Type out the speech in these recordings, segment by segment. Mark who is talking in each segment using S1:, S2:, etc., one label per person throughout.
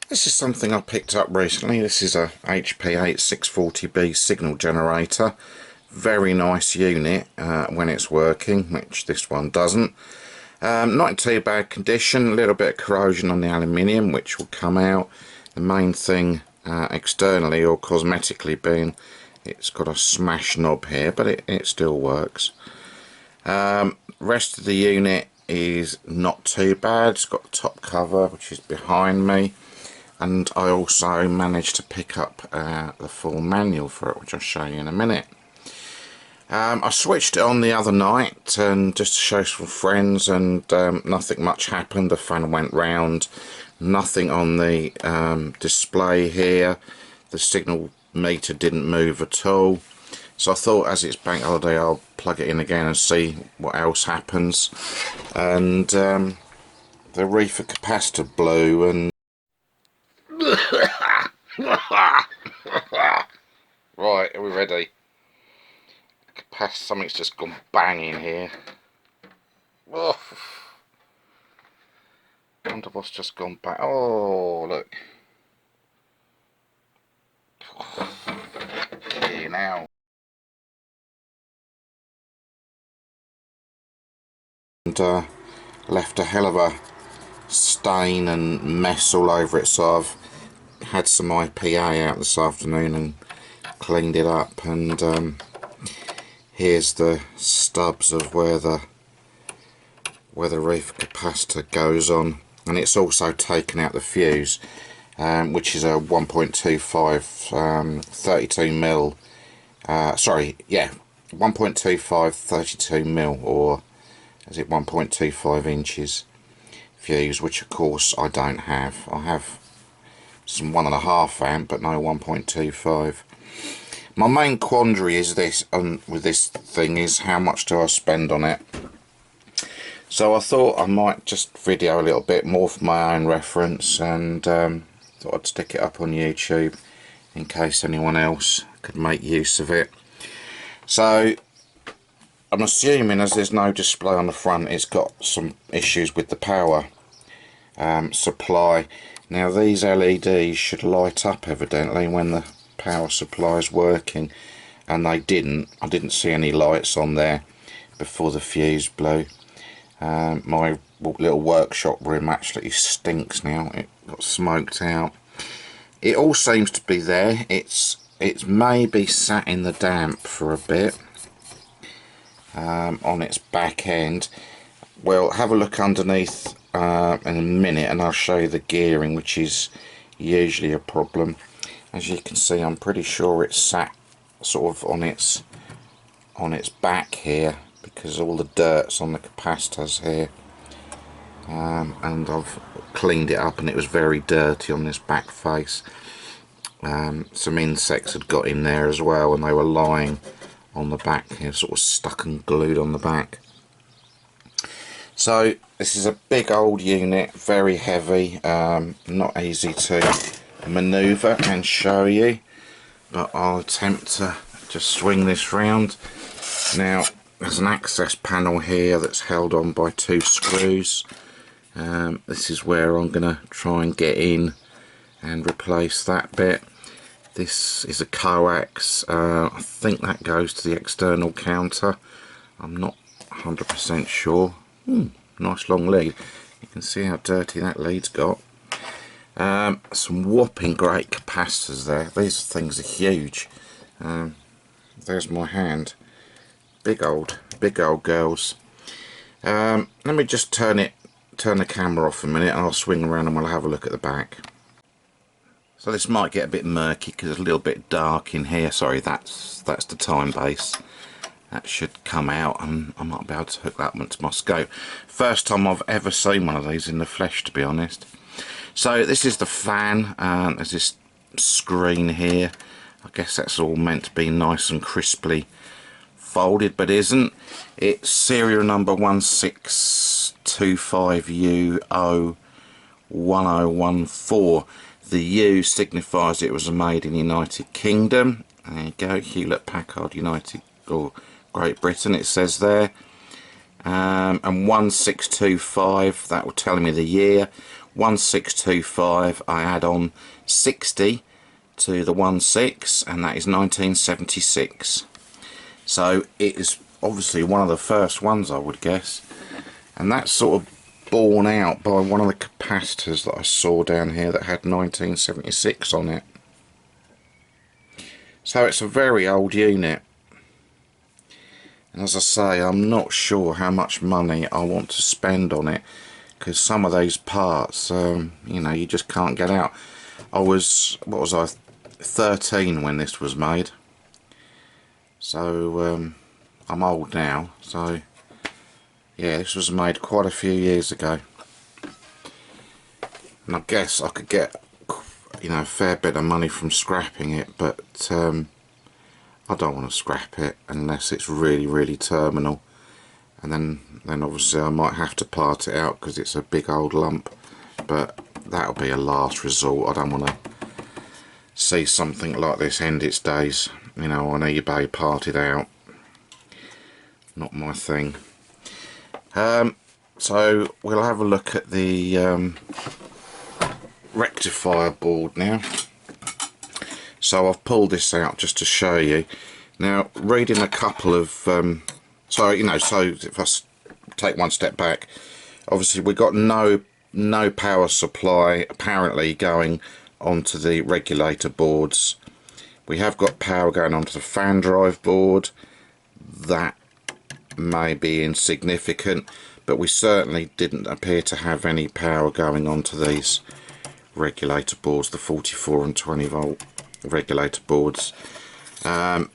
S1: This is something I picked up recently. This is a HP8640B signal generator. Very nice unit when it's working, which this one doesn't. Not in too bad condition, a little bit of corrosion on the aluminium which will come out. The main thing externally or cosmetically being it's got a smash knob here, but it still works. Rest of the unit is not too bad. It's got the top cover which is behind me, and I also managed to pick up the full manual for it, which I'll show you in a minute. I switched it on the other night and just to show some friends, and nothing much happened. The fan went round, nothing on the display here. The signal meter didn't move at all. So I thought, as it's bank holiday, I'll plug it in again and see what else happens. And the reefer capacitor blew, and right, are we ready? Something's just gone bang in here. Oh, I wonder what's just gone bang. Oh, look. Here now. And left a hell of a stain and mess all over it, so I've had some IPA out this afternoon and cleaned it up, and here's the stubs of where the reefer capacitor goes on, and it's also taken out the fuse, which is a 1.25 32mm 1.25 32mm, or is it 1.25 inches fuse, which of course I don't have. I have some 1.5 amp but no 1.25. My main quandary is this, with this thing, is how much do I spend on it. So I thought I might just video a little bit more for my own reference, and thought I'd stick it up on YouTube in case anyone else could make use of it. So I'm assuming, as there's no display on the front, it's got some issues with the power supply. Now these LEDs should light up evidently when the power supply is working, and they didn't. I didn't see any lights on there before the fuse blew. My little workshop room actually stinks now. It got smoked out. It all seems to be there. It's maybe sat in the damp for a bit on its back end. Well, have a look underneath in a minute and I'll show you the gearing, which is usually a problem. As you can see, I'm pretty sure it's sat sort of on its back here, because all the dirt's on the capacitors here, and I've cleaned it up and it was very dirty on this back face. Some insects had got in there as well, and they were lying on the back here, sort of stuck and glued on the back. So this is a big old unit, very heavy, not easy to manoeuvre and show you, but I'll attempt to just swing this round. Now there's an access panel here that's held on by 2 screws. This is where I'm going to try and get in and replace that bit. This is a coax. I think that goes to the external counter. I'm not 100% sure. Nice long lead. You can see how dirty that lead's got. Some whopping great capacitors there. These things are huge. There's my hand. Big old girls. Let me just turn the camera off a minute, and I'll swing around and we'll have a look at the back. So this might get a bit murky because it's a little bit dark in here. Sorry, that's the time base. That should come out, and I might be able to hook that one to my scope. First time I've ever seen one of these in the flesh, to be honest. So this is the fan. There's this screen here. I guess that's all meant to be nice and crisply folded, but isn't. It's serial number 1625U01014. The U signifies it was made in the United Kingdom. There you go, Hewlett Packard, United, or Great Britain, it says there. And 1625, that will tell me the year. 1625. I add on 60 to the 16, and that is 1976. So it is obviously one of the first ones, I would guess, and that's sort of borne out by one of the capacitors that I saw down here that had 1976 on it. So it's a very old unit, and as I say, I'm not sure how much money I want to spend on it, because some of these parts, you know, you just can't get out. I was, what was I, 13 when this was made, so I'm old now. So yeah, this was made quite a few years ago, and I guess I could get, you know, a fair bit of money from scrapping it, but I don't want to scrap it unless it's really terminal, and then obviously I might have to part it out because it's a big old lump, but that'll be a last resort. I don't want to see something like this end its days, you know, on eBay parted out. Not my thing. So we'll have a look at the rectifier board now. So I've pulled this out just to show you. Now, reading a couple of so if I take one step back, obviously we've got no power supply apparently going onto the regulator boards. We have got power going onto the fan drive board. That may be insignificant, but we certainly didn't appear to have any power going onto these regulator boards, the 44 and 20 volt regulator boards. I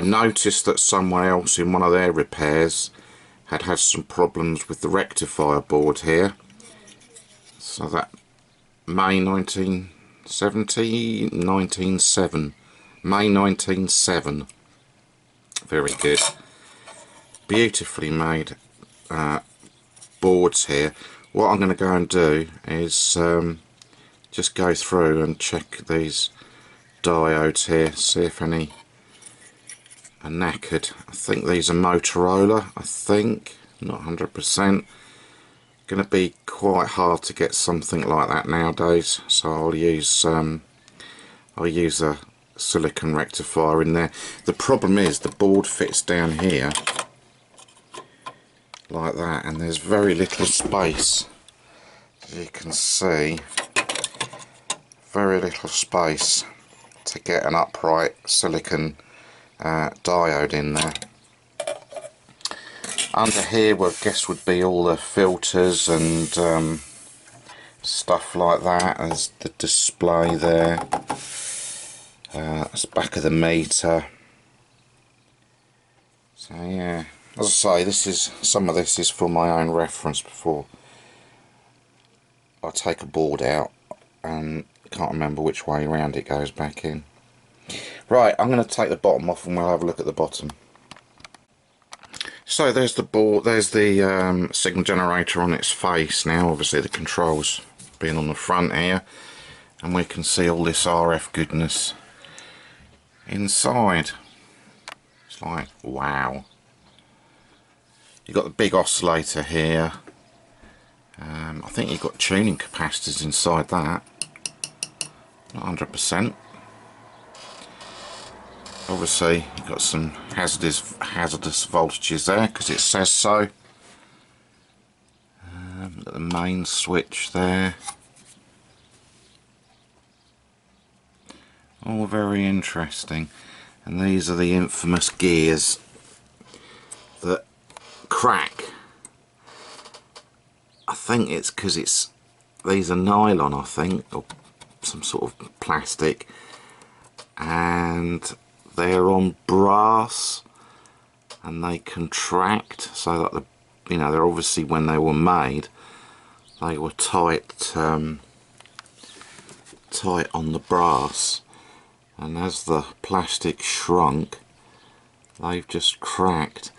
S1: noticed that someone else in one of their repairs had some problems with the rectifier board here. So that May 1970, 197, May 197. Very good. Beautifully made boards here. What I'm going to go and do is just go through and check these diodes here, see if any are knackered. I think these are Motorola, I think, not 100%. Going to be quite hard to get something like that nowadays, so I'll use a silicon rectifier in there. The problem is the board fits down here like that, and there's very little space, as you can see, very little space to get an upright silicon diode in there. Under here, well, I guess would be all the filters and stuff like that. There's the display there. That's the back of the meter. So yeah, as I say, some of this is for my own reference before I take a board out, and can't remember which way around it goes back in. Right, I'm going to take the bottom off and we'll have a look at the bottom. So there's the board, there's the signal generator on its face now, obviously the controls being on the front here, and we can see all this RF goodness inside. It's like, wow. You've got the big oscillator here. I think you've got tuning capacitors inside that. Not 100%. Obviously you've got some hazardous voltages there because it says so. Got the main switch there. All very interesting. And these are the infamous gears that crack. I think it's because these are nylon, I think, or some sort of plastic, and they're on brass and they contract, so that they're obviously, when they were made, they were tight on the brass, and as the plastic shrunk, they've just cracked.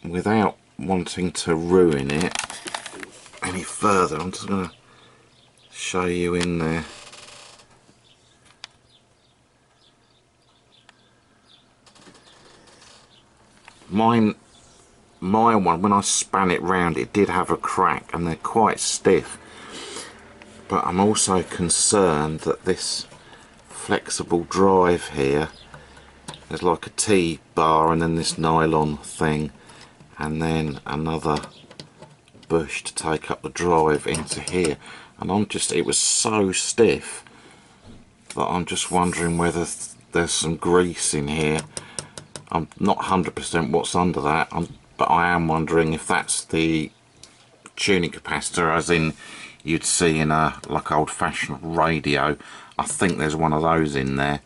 S1: Without wanting to ruin it any further, I'm just going to show you in there. My one, when I span it round, it did have a crack, and they're quite stiff. but I'm also concerned that this flexible drive here, there's like a T-bar and then this nylon thing and then another bush to take up the drive into here, and it was so stiff that I'm just wondering whether there's some grease in here. I'm not 100% what's under that, but I am wondering if that's the tuning capacitor, as in you'd see in a like old-fashioned radio. I think there's one of those in there,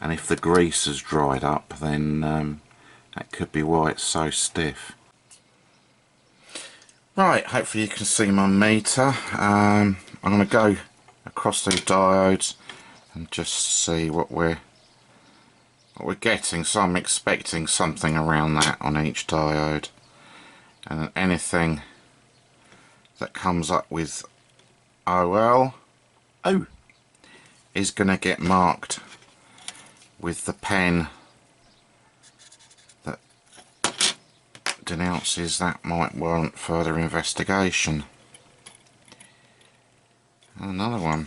S1: and if the grease has dried up, then that could be why it's so stiff. Right, hopefully you can see my meter. I'm going to go across these diodes and just see what we're getting. So I'm expecting something around that on each diode, and anything that comes up with OL is going to get marked with the pen that denounces that might warrant further investigation. And another one.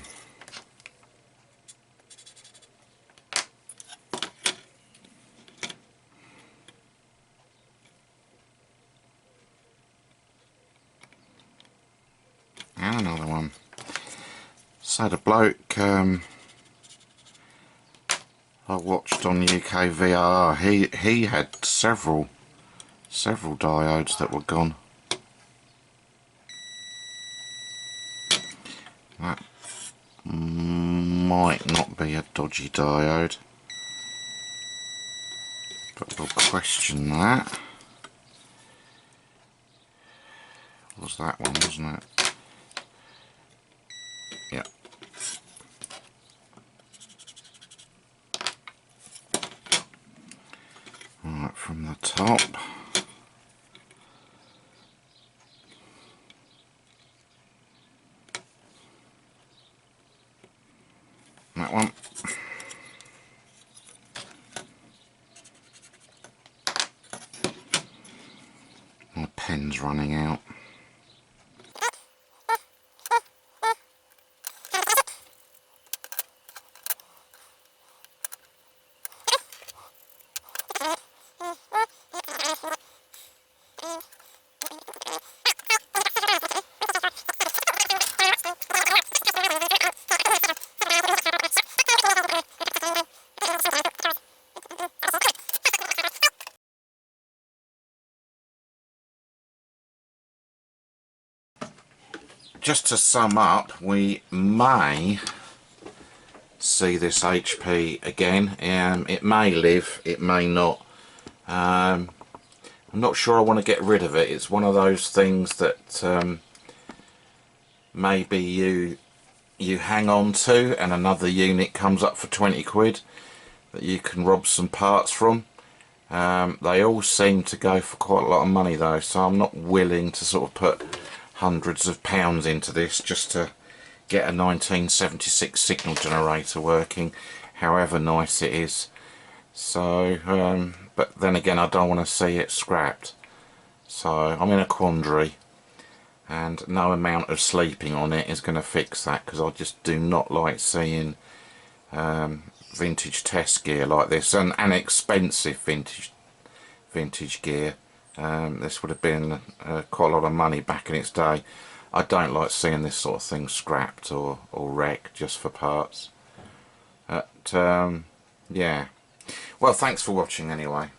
S1: And another one. So the bloke I watched on UK VRR, he had several diodes that were gone. That might not be a dodgy diode, but we'll question that. Was that one, wasn't it? Yeah. Right, from the top. That one. My pen's running out. Just to sum up, we may see this HP again. It may live, it may not. I'm not sure I want to get rid of it. It's one of those things that maybe you hang on to and another unit comes up for 20 quid that you can rob some parts from. They all seem to go for quite a lot of money though, so I'm not willing to sort of put hundreds of pounds into this just to get a 1976 signal generator working, however nice it is. So but then again, I don't want to see it scrapped, so I'm in a quandary, and no amount of sleeping on it is going to fix that, because I just do not like seeing vintage test gear like this, and expensive vintage gear. This would have been quite a lot of money back in its day. I don't like seeing this sort of thing scrapped or wrecked just for parts. But yeah, well, thanks for watching anyway.